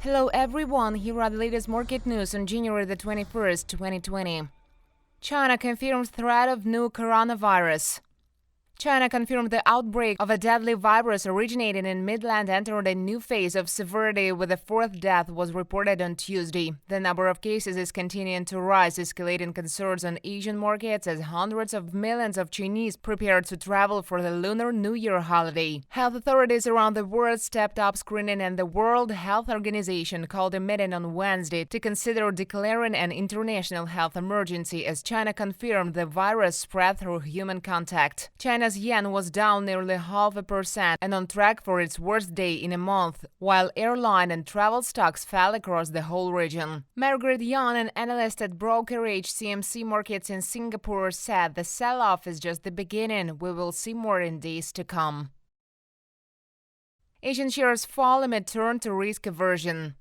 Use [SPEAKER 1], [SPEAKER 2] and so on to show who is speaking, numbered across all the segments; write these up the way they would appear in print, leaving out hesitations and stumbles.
[SPEAKER 1] Hello everyone, here are the latest market news on January the 21st, 2020. China confirms threat of new coronavirus. China confirmed the outbreak of a deadly virus originating in Midland entered a new phase of severity, with a fourth death was reported on Tuesday. The number of cases is continuing to rise, escalating concerns on Asian markets as hundreds of millions of Chinese prepare to travel for the Lunar New Year holiday. Health authorities around the world stepped up screening, and the World Health Organization called a meeting on Wednesday to consider declaring an international health emergency as China confirmed the virus spread through human contact. China's yuan was down nearly 0.5% and on track for its worst day in a month, while airline and travel stocks fell across the whole region. Margaret Yang, an analyst at brokerage CMC Markets in Singapore, said the sell-off is just the beginning. We will see more in days to come. Asian shares fall amid turn to risk aversion.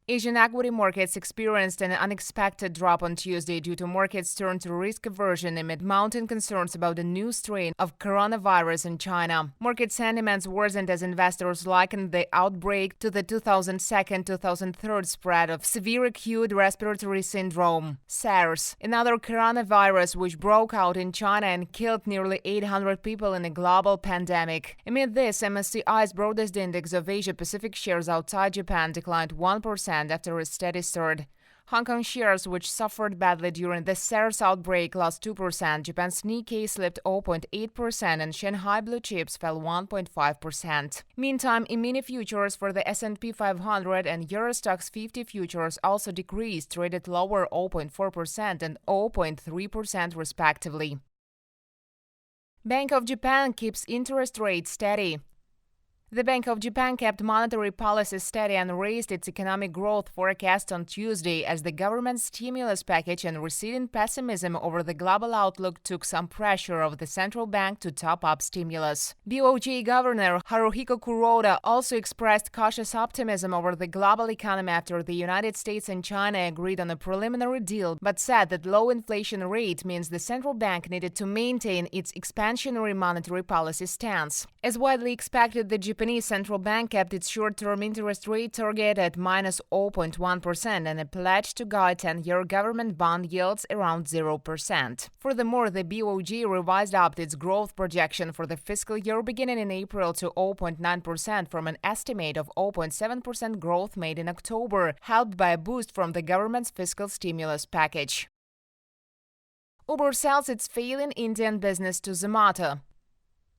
[SPEAKER 1] Asian equity markets experienced an unexpected drop on Tuesday due to markets' turn to risk aversion amid mounting concerns about a new strain of coronavirus in China. Market sentiments worsened as investors likened the outbreak to the 2002-2003 spread of severe acute respiratory syndrome, SARS, another coronavirus which broke out in China and killed nearly 800 people in a global pandemic. Amid this, MSCI's broadest index of Asia-Pacific shares outside Japan declined 1% after a steady start. Hong Kong shares, which suffered badly during the SARS outbreak, lost 2%, Japan's Nikkei slipped 0.8%, and Shanghai blue chips fell 1.5%. Meantime, E-mini futures for the S&P 500 and Eurostoxx 50 futures also decreased, traded lower 0.4% and 0.3% respectively. Bank of Japan keeps interest rates steady. The Bank of Japan kept monetary policy steady and raised its economic growth forecast on Tuesday as the government's stimulus package and receding pessimism over the global outlook took some pressure off the central bank to top up stimulus. BOJ Governor Haruhiko Kuroda also expressed cautious optimism over the global economy after the United States and China agreed on a preliminary deal, but said that low inflation rate means the central bank needed to maintain its expansionary monetary policy stance. As widely expected, the Japanese central bank kept its short-term interest rate target at -0.1% and a pledge to guide 10-year government bond yields around 0%. Furthermore, the BOJ revised up its growth projection for the fiscal year beginning in April to 0.9% from an estimate of 0.7% growth made in October, helped by a boost from the government's fiscal stimulus package. Uber sells its failing Indian business to Zomato.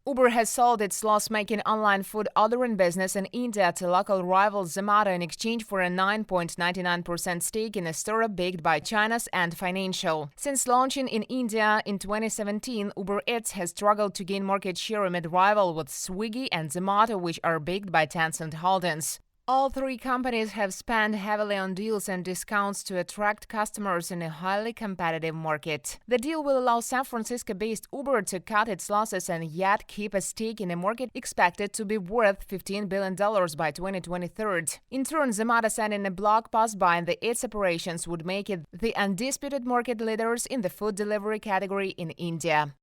[SPEAKER 1] Uber has sold its loss-making online food ordering business in India to local rival Zomato in exchange for a 9.99% stake in a startup backed by China's Ant Financial. Since launching in India in 2017, Uber Eats has struggled to gain market share amid rival with Swiggy and Zomato, which are backed by Tencent Holdings. All three companies have spent heavily on deals and discounts to attract customers in a highly competitive market. The deal will allow San Francisco-based Uber to cut its losses and yet keep a stake in a market expected to be worth $15 billion by 2023. In turn, Zomato said in a blog post buying the Eats operations would make it the undisputed market leaders in the food delivery category in India.